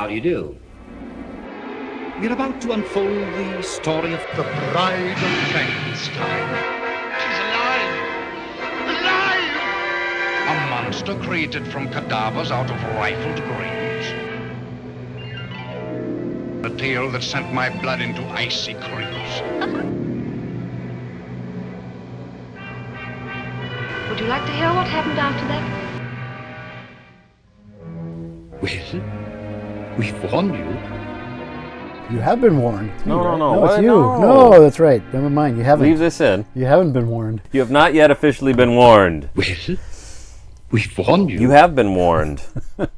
How do you do? We're about to unfold the story of The Bride of Frankenstein. She's alive! Alive! A monster created from cadavers out of rifled graves. A tale that sent my blood into icy creeps. Would you like to hear what happened after that? Well, we warned you. You have been warned. It's me, No, right? no. No, it's What? you. No. No, that's right. Never mind. You haven't. Leave this in. You haven't been warned. You have not yet officially been warned. Well, we warned you. You have been warned.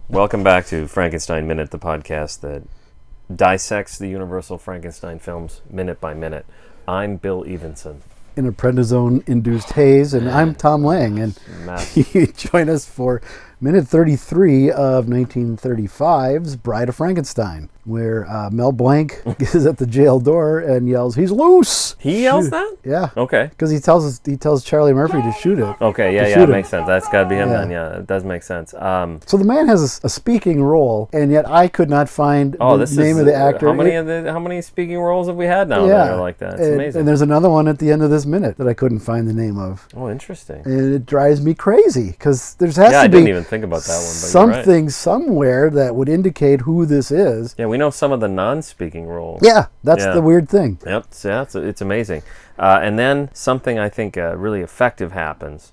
Welcome back to Frankenstein Minute, the podcast that dissects the Universal Frankenstein films minute by minute. I'm Bill Evenson. In a prednisone-induced haze, and I'm Tom Lang, and you join us for minute 33 of 1935's Bride of Frankenstein, where Mel Blanc is at the jail door and yells, "He's loose!" He yells that? Yeah. Okay. Because he tells Charlie Murphy to shoot it. Okay, To yeah, shoot it him. makes sense. That's got to be him Yeah. then. Yeah, it does make sense. So the man has a speaking role, and yet I could not find the name of the actor. How many speaking roles have we had now that are like that? It's amazing. And there's another one at the end of this minute that I couldn't find the name of. Oh, interesting. And it drives me crazy because there has to I be didn't even think about that one. But you're right. something somewhere that would indicate who this is. Yeah, we know some of the non-speaking roles. Yeah, that's the weird thing. Yep, it's amazing. And then something I think really effective happens.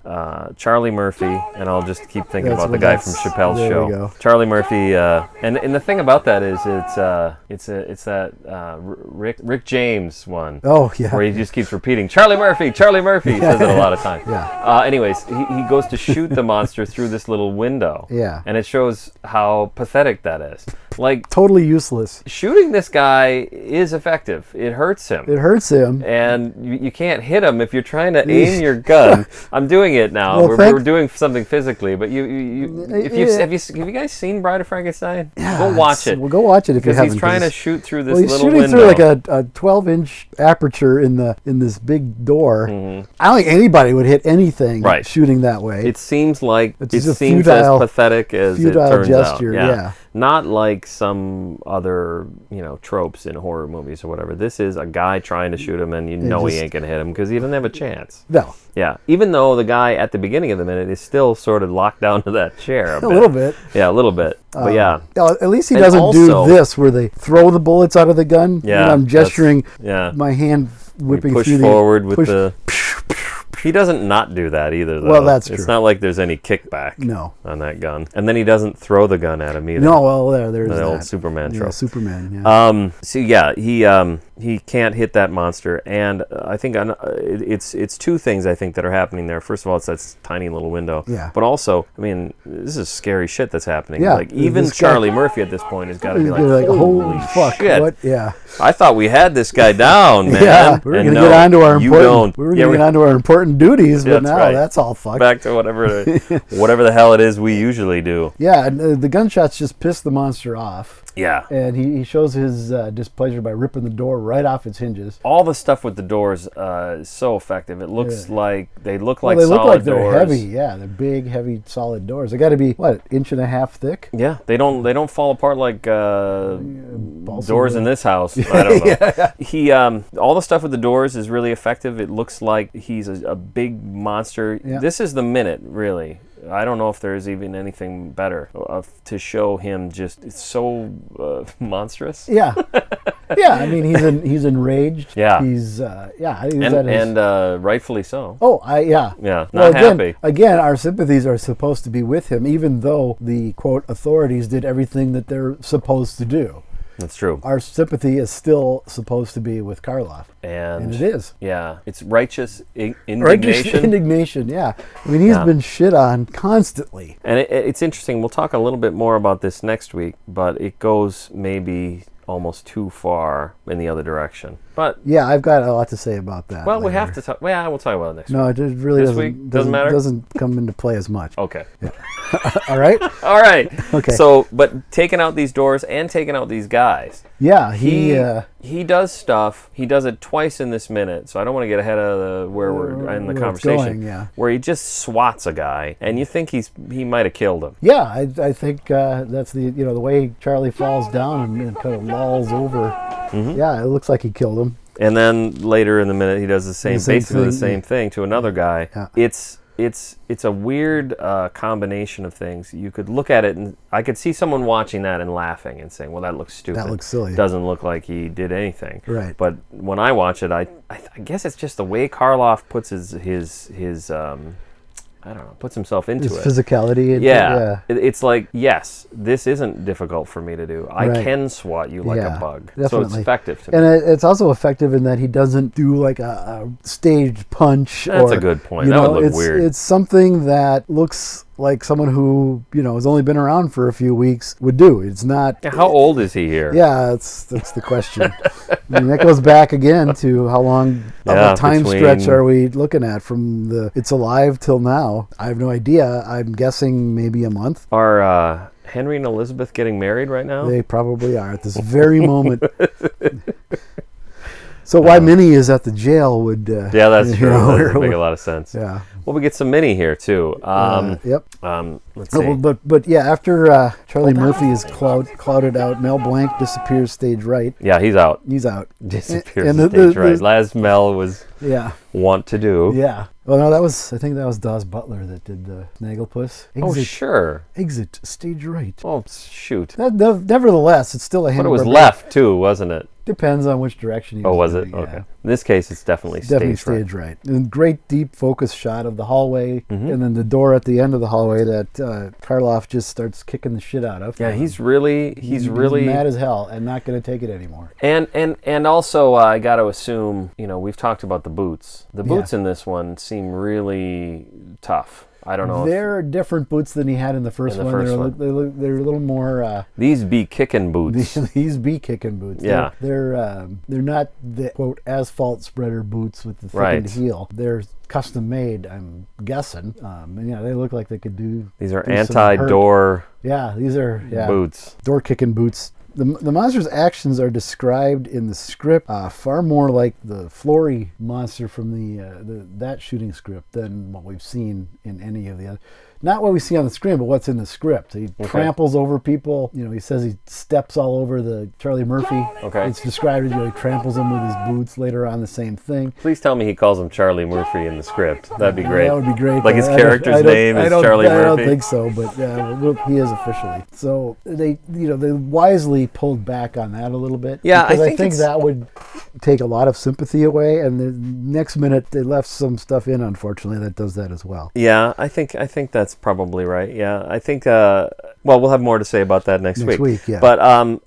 Charlie Murphy, and I'll just keep thinking about the guy from Chappelle's there show. we go. Charlie Murphy, and the thing about that is it's that Rick James one. Oh, yeah. Where he just keeps repeating Charlie Murphy, Charlie Murphy. He says it a lot of times. Yeah. Anyways, he goes to shoot the monster through this little window. Yeah. And it shows how pathetic that is. Like, Totally useless. shooting this guy is effective. It hurts him. It hurts him. And you can't hit him if you're trying to aim your gun. I'm doing it now. Well, we're doing something physically, but have you guys seen Bride of Frankenstein? Go watch it. Well, go watch it if you Because haven't. he's trying to shoot through this he's little shooting window. through like a 12-inch aperture in this big door. I don't think anybody would hit anything Right. shooting that way. It seems like It's it just a seems futile- as pathetic as it futile turns gesture, out. yeah. Not like some other tropes in horror movies or whatever. This is a guy trying to shoot him, and he ain't gonna hit him because he doesn't have a chance. No. Yeah, even though the guy at the beginning of the minute is still sort of locked down to that chair a bit. little bit. Yeah, a little bit. But yeah. At least he And doesn't also- do this where they throw the bullets out of the gun. Yeah, I'm gesturing yeah. my hand whipping push through forward with push- the... He doesn't not do that either, though. Well, that's true. It's not like there's any kickback No. on that gun. And then he doesn't throw the gun at him either. No, well, there's The that. old Superman trope. Yeah, Superman, yeah. So yeah, he can't hit that monster, and I think it's two things I think that are happening there. First of all, it's that tiny little window. Yeah. But also, I mean, this is scary shit that's happening. Yeah, Like even this guy- Charlie Murphy at this point has got to be You're like, holy fuck, shit! what? Yeah. I thought we had this guy down, man. Yeah, we were And going to no, get on to our you important. don't. We were Yeah, going to get on to our important duties, but That's now right. that's all fucked. Back to whatever the hell it is we usually do. Yeah, and the gunshots just piss the monster off, Yeah. and he shows his displeasure by ripping the door right off its hinges. All the stuff with the doors is so effective. It looks like they look Well, like they solid look like they're doors. heavy. Yeah, they're big, heavy, solid doors. They got to be what, inch and a half thick. Yeah, they don't fall apart like Balsa doors wood. in this house. I don't know. He all the stuff with the doors is really effective. It looks like he's a big monster. Yeah. This is the minute, really. I don't know if there's even anything better to show him just so monstrous. Yeah, yeah. I mean, he's enraged. Yeah. he's And rightfully so. Oh, yeah. Yeah, Well, not happy. Again, our sympathies are supposed to be with him, even though the quote authorities did everything that they're supposed to do. That's true. Our sympathy is still supposed to be with Karloff, and it is. Yeah, it's righteous indignation. Righteous indignation. Yeah, I mean he's been shit on constantly. And it's interesting. We'll talk a little bit more about this next week, but it goes maybe almost too far in the other direction. But Yeah, I've got a lot to say about that. well, we later. have to talk. Well, we'll talk about it next week. No, it really This doesn't. week? Doesn't matter? Doesn't come into play as much. Okay. All right. All right. Okay. So, but taking out these doors and taking out these guys. Yeah, he he does stuff. He does it twice in this minute, so I don't want to get ahead of where we're in the conversation. Where he just swats a guy, and you think he might have killed him. Yeah, I think that's the way Charlie falls down and kind of lolls over. Mm-hmm. Yeah, it looks like he killed him. And then later in the minute, he does basically the same thing to another guy. Yeah. It's a weird combination of things. You could look at it, and I could see someone watching that and laughing and saying, "Well, that looks stupid. That looks silly. Doesn't look like he did anything." Right. But when I watch it, I guess it's just the way Karloff puts his I don't know, puts himself into his it. physicality. It's like, yes, this isn't difficult for me to do. I can swat you like a bug. Definitely. So it's effective to me. And it's also effective in that he doesn't do like a staged punch. That's a good point. That would look weird. It's something that looks like someone who has only been around for a few weeks would do. It's not. How old is he here? Yeah, that's the question. I mean, that goes back again to how long of a time stretch are we looking at from the It's Alive till now? I have no idea. I'm guessing maybe a month. Are Henry and Elizabeth getting married right now? They probably are at this very moment. So why Minnie is at the jail would... that's true. That would make a lot of sense. Yeah. Well, we get some Minnie here, too. Yep. Let's see. But after Charlie Murphy is clouded out, Mel Blanc disappears stage right. Yeah, he's out. Disappears stage right. As Mel was want to do. Yeah. Well, no, I think that was Dawes Butler that did the Snagglepuss. Sure. Exit stage right. Oh, shoot. Nevertheless, it's still a But it was left, too, wasn't it? Depends on which direction you was it? Okay. In this case, it's definitely stage right. And great deep focus shot of the hallway, and then the door at the end of the hallway that Karloff just starts kicking the shit out of. Yeah, he's really mad as hell and not going to take it anymore. And also, I got to assume, we've talked about the boots. The boots in this one seem really tough. I don't know. They're different boots than he had in the first one. They're a little more. These be kicking boots. These be kicking boots. Yeah. They're not the quote asphalt spreader boots with the thickened heel. They're custom made, I'm guessing. They look like they could do. These are anti-door. Yeah, these are boots. Door kicking boots. The monster's actions are described in the script far more like the Flory monster from that shooting script than what we've seen in any of the other. Not what we see on the screen, but what's in the script. He tramples over people. He says he steps all over the Charlie Murphy. Okay. It's described as he tramples him with his boots. Later on, the same thing. Please tell me he calls him Charlie Murphy in the script. That'd be great. That would be great. Like his character's name is Charlie Murphy? I don't think so, but he is officially. So they wisely pulled back on that a little bit. Yeah, because I think that would take a lot of sympathy away, and the next minute they left some stuff in, unfortunately, that does that as well. Yeah, I think that's probably right. Yeah, I think. We'll have more to say about that next week. Yeah. But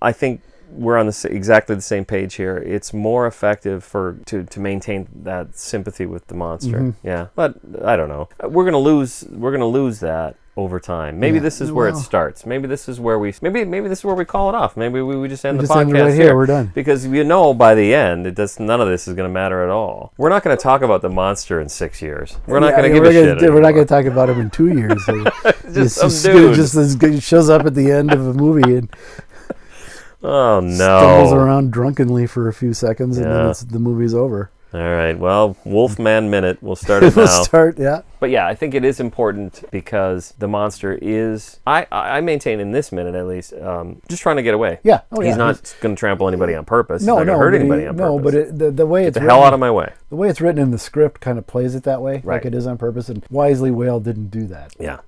I think we're on exactly the same page here. It's more effective to maintain that sympathy with the monster. Mm-hmm. Yeah, but I don't know. We're gonna lose that over time. Maybe this is where it starts. Maybe this is where we call it off. Maybe we just end the podcast end it right here. We're done. Because by the end, none of this is going to matter at all. We're not going to talk about the monster in 6 years. We're not going to give a shit anymore. We're not going to talk about him in 2 years. Just some dude. Just shows up at the end of a movie and oh no, stumbles around drunkenly for a few seconds and then the movie's over. All right. Well, Wolfman Minute. We'll start it now. We'll start, yeah. But yeah, I think it is important because the monster is, I maintain in this minute at least, just trying to get away. Yeah. He's not going to trample anybody on purpose. He's not going to hurt anybody on purpose. No, but the way it's written, the hell out of my way. The way it's written in the script kind of plays it that way, like it is on purpose. And wisely, Whale didn't do that. Yeah.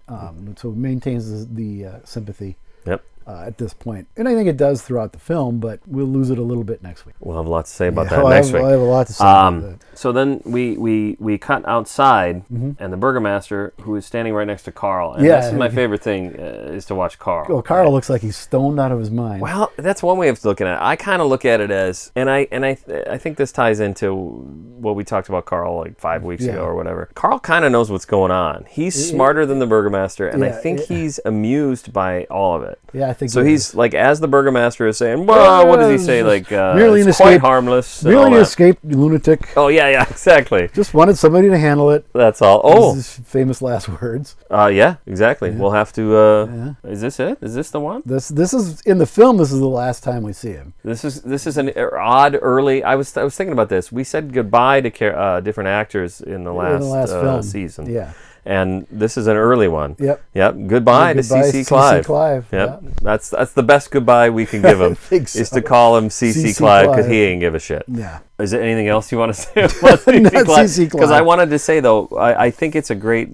So it maintains the sympathy. Yep. At this point. And I think it does throughout the film, but we'll lose it a little bit next week. We'll have a lot to say about that next week. I have a lot to say about that. So then we cut outside, and the burgomaster, who is standing right next to Carl, and this is my favorite thing, is to watch Carl. Well, Carl looks like he's stoned out of his mind. Well, that's one way of looking at it. I kind of look at it as, and I think this ties into what we talked about Carl like 5 weeks ago or whatever. Carl kind of knows what's going on. He's smarter than the burgomaster, and I think he's amused by all of it. Yeah, think so. it He's is. like, as the burgomaster is saying, well, what does he say? Like, merely an it's quite escape, harmless. and merely all an that. escaped lunatic. Oh yeah, exactly. Just wanted somebody to handle it. That's all. Oh, His famous last words. yeah, exactly. Yeah. We'll have to. Is this it? Is this the one? This is in the film. This is the last time we see him. This is an odd early. I was thinking about this. We said goodbye to different actors in the last film season. Yeah. And this is an early one. Yep. Goodbye to C.C. Clive. Clive. Yep. That's the best goodbye we can give him. think so. Is to call him C.C. Clive because he ain't give a shit. Yeah. Is there anything else you want to say about C.C. Not Clive? C.C. Because I Clive. wanted to say, though, I think it's a great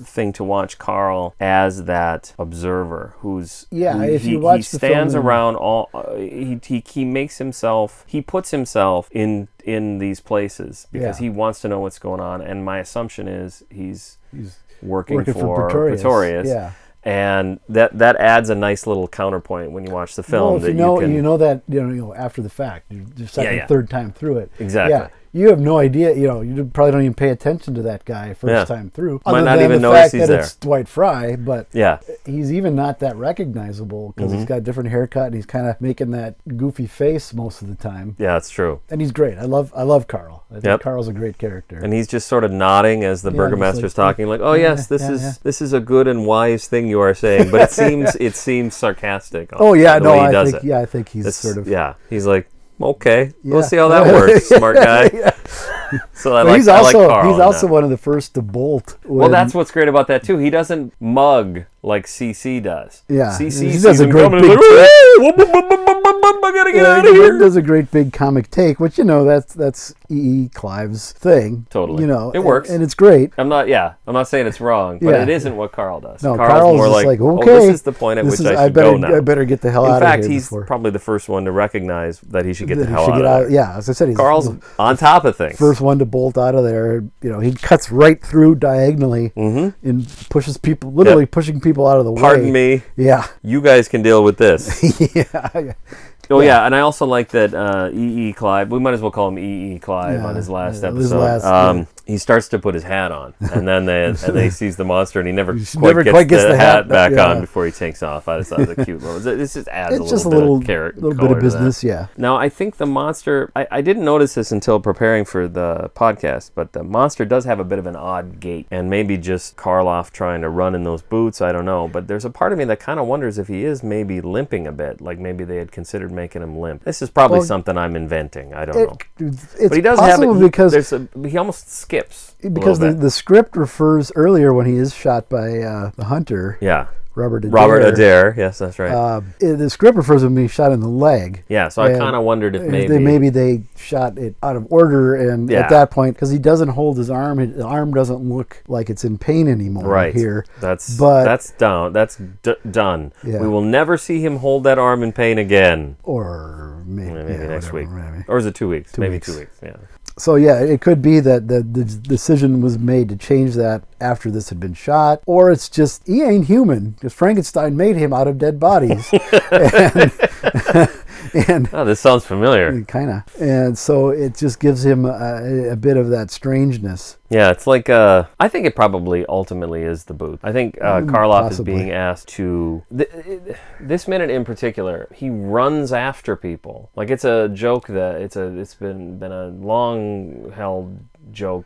thing to watch Carl as that observer who's... Yeah, if you he watch the film stands and- around all... he makes himself... He puts himself in these places because Yeah. he wants to know what's going on. And my assumption is he's working for for Pretorius. Yeah. And that adds a nice little counterpoint when you watch the film. Well, if that you know, can, that after the fact, your second, third time through it. Exactly. Yeah, you have no idea. You probably don't even pay attention to that guy first time through. Might Other not than even the notice fact he's that there. it's Dwight Fry, but Yeah. he's even not that recognizable because he's got a different haircut and he's kind of making that goofy face most of the time. Yeah, it's true. And he's great. I love Carl. I think Yep. Carl's a great character. And he's just sort of nodding as the burgomaster's just like, talking, like, "Oh yes, this is a good and wise thing you are saying," but it seems sarcastic. Oh yeah, the way he I does think it. yeah, I think he's It's- sort of yeah. He's like, "Okay, Yeah. we'll see how that works, smart guy." So I he's like also Carl he's in also that. one of the first to bolt. Well, that's what's great about that too. He doesn't mug like CC does. Yeah. CC He sees does a him great coming, big he's like, I gotta get out of He here. does a great big comic take, which that's E.E. Clive's thing. Totally. It works. and it's great. I'm not saying it's wrong, but Yeah. it isn't what Carl does. No, Carl's more just like, oh, okay, this is the point at which I should go now. I better get the hell out In fact, of here. he's probably the first one to recognize that he should get the that he hell should out get of there. Yeah, as I said, he's Carl's on top of things. first one to bolt out of there. He cuts right through diagonally and pushes people, literally pushing people out of the way. Pardon me. Yeah. You guys can deal with this. Yeah. Oh yeah, and I also like that E.E. Clive. We might as well call him E.E. Clive Yeah, on his last his episode. last, He starts to put his hat on, and then he sees the monster, and he never never quite gets the hat back, back yeah. on before he takes off. I just thought it was a cute little. This just adds It's just a a little little bit of little bit color of to that. business. Yeah. Now, I think the monster, I didn't notice this until preparing for the podcast, but the monster does have a bit of an odd gait, and maybe just Karloff trying to run in those boots, I don't know. But there's a part of me that kind of wonders if he is maybe limping a bit, like maybe they had considered making him limp. This is probably something I'm inventing, I don't know. It's But he does have it, because he almost skips a because little bit. the script refers earlier when he is shot by the hunter. Yeah. Robert Adair, yes, that's right. The script refers to him being shot in the leg. Yeah, so I kind of wondered if maybe they shot it out of order, and at that point, because he doesn't hold his arm doesn't look like it's in pain anymore. Right here, that's done. Done. Yeah. We will never see him hold that arm in pain again. Or maybe next week, maybe. or is it 2 weeks? Maybe weeks. 2 weeks. Yeah. So yeah, it could be that the decision was made to change that after this had been shot, or it's just he ain't human because Frankenstein made him out of dead bodies. and Oh, this sounds familiar. kind of, and so it just gives him a bit of that strangeness. Yeah, it's like I think it probably ultimately is the boot. I think Karloff is possibly. being asked to. This minute in particular, he runs after people. Like it's a joke that it's been a long held joke,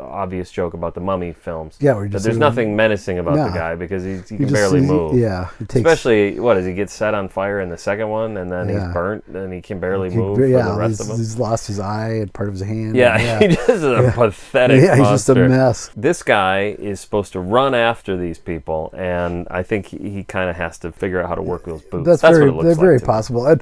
obvious joke about the Mummy films. Yeah, but there's nothing menacing about the guy because he can barely move. Yeah, it takes, Especially does he get set on fire in the second one and then he's burnt and he can barely move for the rest of them. He's lost his eye and part of his hand. Yeah, he just is a pathetic Yeah, he's monster. just a mess. This guy is supposed to run after these people, and I think he kind of has to figure out how to work those boots. That's what it looks like. Very to me. possible. And,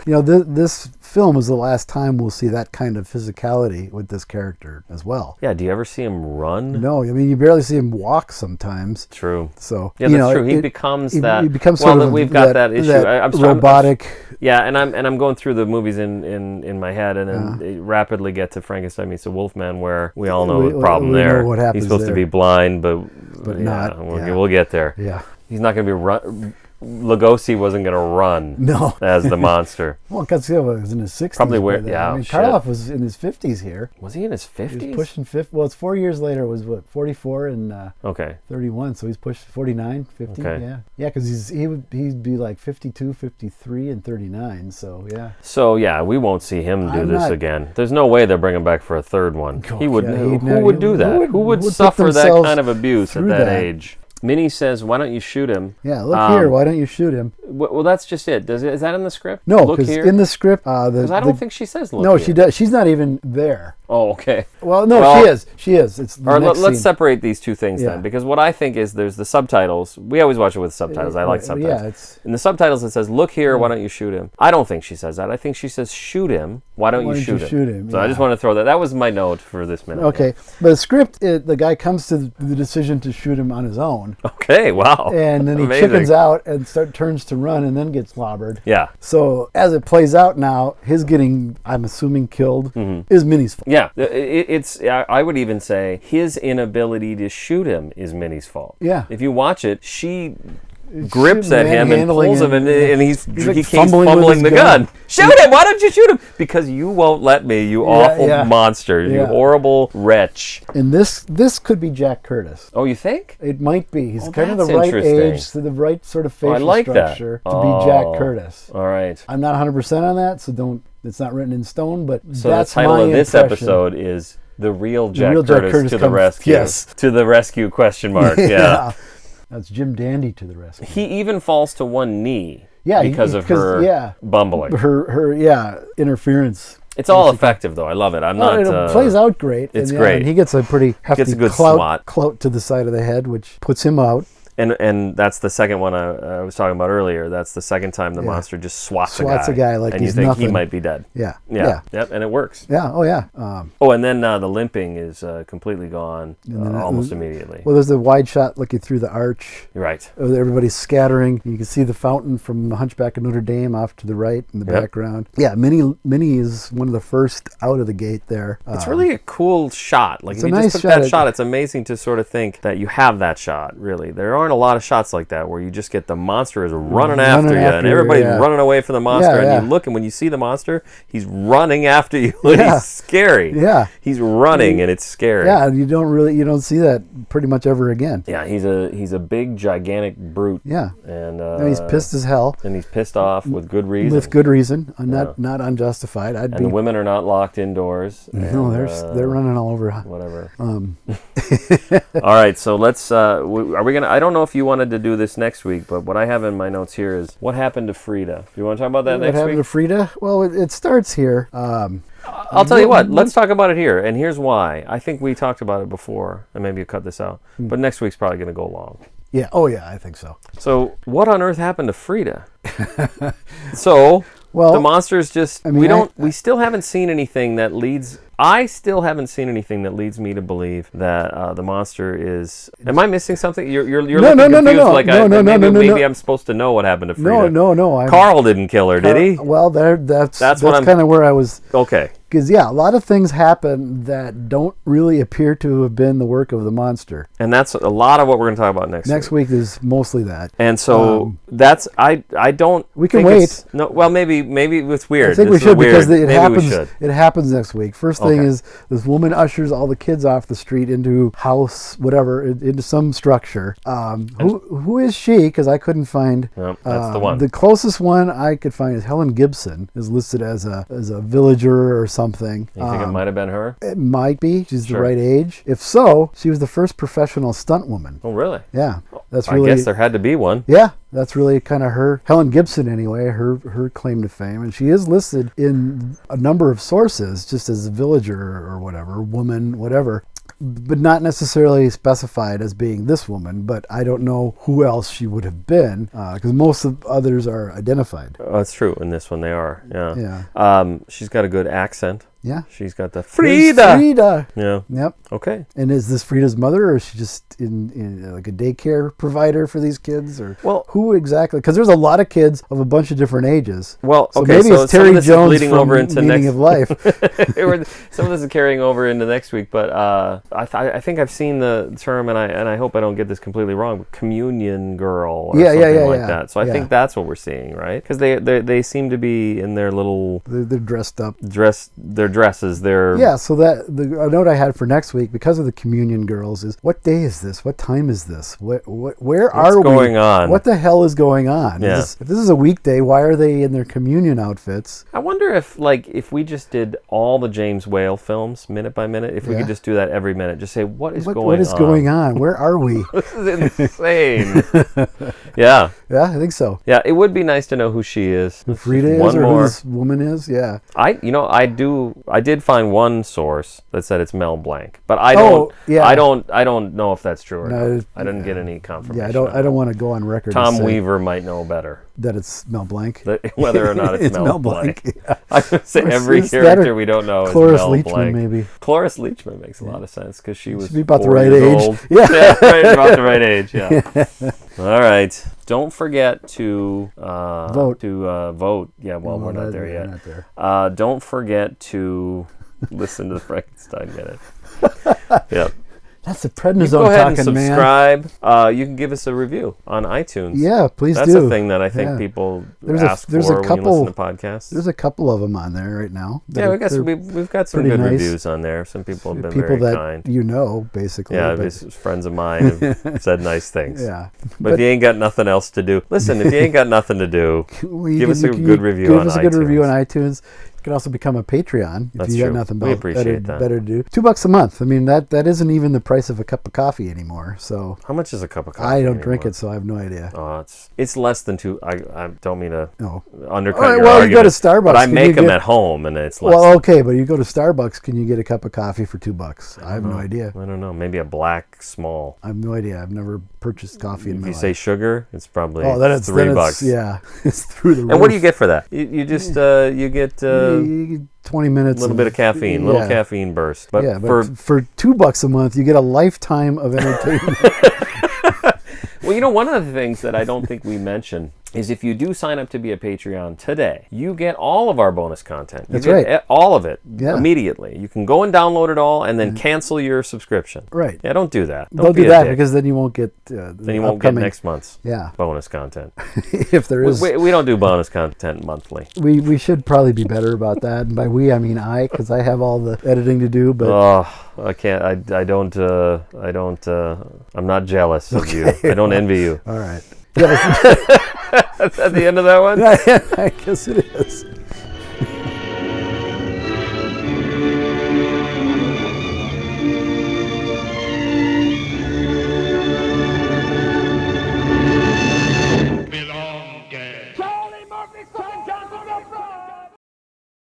this film is the last time we'll see that kind of physicality with this character as well. Yeah, do you ever see him run? No, I mean you barely see him walk sometimes. True. So yeah, that's true. He becomes that. He becomes well, sort of we've got that issue. I'm robotic. Yeah, and I'm going through the movies in my head, and then rapidly get to Frankenstein Meets the Wolfman, where we all know the problem we there. know what happens He's supposed there. to be blind, but not. We'll get there. Yeah. He's not going to be Lugosi wasn't going to run No. as the monster. Well, Godzilla was in his 60s. Probably by then. yeah, I mean, shit. Karloff was in his 50s here. Was he in his 50s? He was pushing 50. Well, it's 4 years later. It was, what, 44 and Okay. 31. So he's pushed 49, 50. Okay. Yeah. Yeah, because he'd be like 52, 53, and 39. So, yeah. So, yeah, we won't see him do I'm this not- again. There's no way they're bringing back for a third one. Oh, He would. yeah, who he'd would do that? Who would put suffer that themselves kind of abuse at through that that? age? Minnie says, "Why don't you shoot him?" Yeah, look here. Why don't you shoot him? Well, that's just it. Is that in the script? No, look because here. in the script, Because I don't think she says look. No, here. she does. She's not even there. Oh, okay. Well, no, Well, she is. She is. It's the Or next let's scene. separate these two things Yeah. then, because what I think is there's the subtitles. We always watch it with subtitles. I like Yeah, subtitles. it's- In the subtitles it says, "Look here, why don't you shoot him?" I don't think she says that. I think she says, "Shoot him. Why don't you shoot him?" So I just yeah. want to throw that. That was my note for this minute. Okay, but the script, the guy comes to the decision to shoot him on his own, Okay. Wow. and then he Amazing. chickens out and turns to run, and then gets clobbered. Yeah. So as it plays out now, his getting, I'm assuming, killed is Minnie's fault. Yeah. It's. I would even say his inability to shoot him is Minnie's fault. Yeah. If you watch it, she grips at him and manhandling pulls him, him, and he like keeps fumbling with fumbling his the gun. gun. Shoot him! Why don't you shoot him? Because you won't let me, you awful yeah. monster, you Yeah. horrible wretch. And this could be Jack Curtis. Oh, you think? It might be. He's Oh, kind of that's the right interesting. age, to the right sort of facial I like that. structure to be Jack Oh. Curtis. All right. I'm not 100% on that, so don't. It's not written in stone, but So that's the title my of this impression. episode is "The Real Jack, Real Jack Curtis, Curtis to the comes- Rescue." yes. To the rescue? Question mark. Yeah. That's Jim Dandy to the rescue. He even falls to one knee. Yeah, Because of her bumbling. Her interference. It's all effective though. I love it. I'm not. It plays out great. It's and, great. And he gets a pretty hefty Gets a good clout swat. to the side of the head, which puts him out. And that's the second one I was talking about earlier. That's the second time the monster just swats a guy. Like and you he's think nothing. he might be dead. Yeah. Yeah. Yep. And it works. Yeah. Oh yeah. Oh, and then the limping is completely gone almost immediately. Well, there's the wide shot looking through the arch. Right. Everybody's scattering. You can see the fountain from the Hunchback of Notre Dame off to the right in the background. Yeah, Minnie is one of the first out of the gate there. It's really a cool shot. Like if a you nice just took shot. that shot, it's amazing to sort of think that you have that shot. Really, there aren't a lot of shots like that where you just get the monster is running after you, and everybody's running away from the monster, and you look, and when you see the monster, he's running after you, and he's scary. Yeah, he's running, and it's scary. Yeah, you don't see that pretty much ever again. Yeah, he's a big gigantic brute. Yeah, and he's pissed as hell, and he's pissed off with good reason. With good reason, not unjustified. The women are not locked indoors. No, they're running all over. Whatever. All right, so let's. Are we gonna? I don't know if you wanted to do this next week, but what I have in my notes here is what happened to Frida. Do you want to talk about that next week? What happened to Frida? Well, it starts here. I'll tell you what. Let's talk about it here, and here's why. I think we talked about it before, and maybe you cut this out. But next week's probably going to go long. Yeah. Oh, yeah. I think so. So, what on earth happened to Frida? Well, the monsters just. We still haven't seen anything that leads. I still haven't seen anything that leads me to believe that the monster is. Am I missing something? You're looking confused. Like maybe I'm supposed to know what happened to Frida. No. Carl didn't kill her, did he? Well, that's kind of where I was. Okay. Because a lot of things happen that don't really appear to have been the work of the monster. And that's a lot of what we're going to talk about next week. Next week is mostly that. And so that's I don't. We can wait. No, well maybe it's weird. I think we should because it happens. We should. It happens next week. First thing is this woman ushers all the kids off the street into house, whatever, into some structure. Who is she? Because I couldn't find. No, that's the one. The closest one I could find is Helen Gibson, is listed as a villager or something. You think it might have been her? It might be. She's the right age. If so, she was the first professional stunt woman. Oh, really? Yeah, that's really. I guess there had to be one. Yeah, that's really kind of her. Helen Gibson, anyway, her claim to fame, and she is listed in a number of sources just as a villager or whatever, woman, whatever. But not necessarily specified as being this woman, but I don't know who else she would have been, because most of others are identified. Oh, that's true. In this one, they are. Yeah. She's got a good accent. Yeah. She's got the There's Frida. Frida. Yeah. Yep. Okay. And is this Frida's mother, or is she just in like a daycare provider for these kids, or who exactly? Because there's a lot of kids of a bunch of different ages. Well, so okay, maybe so it's Terry Jones bleeding from over into Meaning of Life. Some of this is carrying over into next week, but I think I've seen the term, and I hope I don't get this completely wrong, but communion girl or something like that. So I think that's what we're seeing, right? Because they seem to be in their little they're dressed up, their dresses. So that a note I had for next week, because of the communion girls, is what day is this? What time is this? Where are we? What's going on? What the hell is going on? Yeah. If this is a weekday, why are they in their communion outfits? I wonder if we just did all the James Whale films minute by minute, if we could just do that every minute, just say what is going on? Where are we? This is insane. Yeah, I think so. Yeah, it would be nice to know who she is. Who Frida is, or who this woman is. Yeah, I did find one source that said it's Mel Blanc, but I don't know if that's true or not. I didn't get any confirmation. Yeah, I don't want to go on record. Tom Weaver might know better. That it's Mel Blanc. Whether or not it's Mel Blanc. Yeah. I would say every character we don't know is Cloris Mel Leachman, Blanc. maybe. Cloris Leachman makes a lot of sense because she was be about the 4 right years age. old. Yeah. Right, about the right age. Yeah. All right. Don't forget to vote. Vote. Yeah. Well, we're not there yet. Not there. Don't forget to listen to the Frankenstein Minute. Yep. That's the prednisone Go ahead talking, and subscribe. You can give us a review on iTunes. Yeah, please That's do. That's a thing that I think people ask for when you listen to podcasts. There's a couple of them on there right now. Yeah, we've got some good reviews on there. Some people have been very kind. People that basically. Yeah, friends of mine have said nice things. Yeah. But if you ain't got nothing else to do, listen, if you ain't got nothing to do, give us a good review on iTunes. Give us a good review on iTunes. You can also become a Patreon if you got nothing better to do. $2 a month. I mean, that isn't even the price of a cup of coffee anymore. So how much is a cup of coffee? I don't drink it, so I have no idea. Oh, it's less than $2. I don't mean to undercut your argument. You go to Starbucks, but I make them at home, and it's less. Well, okay, but you go to Starbucks, can you get a cup of coffee for $2? I have no idea. I don't know. Maybe a black small. I have no idea. I've never purchased coffee in my life. If you say sugar, it's probably $3. It's through the roof. And what do you get for that? You just you get 20 minutes. A little bit of caffeine, little caffeine burst. But for $2 a month, you get a lifetime of entertainment. Well, one of the things that I don't think we mention is if you do sign up to be a Patreon today, you get all of our bonus content. That's right. All of it immediately. You can go and download it all and then cancel your subscription. Right. Yeah, don't do that. Don't do that because then you won't get then you won't get next month's bonus content. If there is. We don't do bonus content monthly. We should probably be better about that. And by we, I mean I, because I have all the editing to do. But I can't. I don't. I'm not jealous of you. I don't envy you. All right. That's at the end of that one? I guess it is.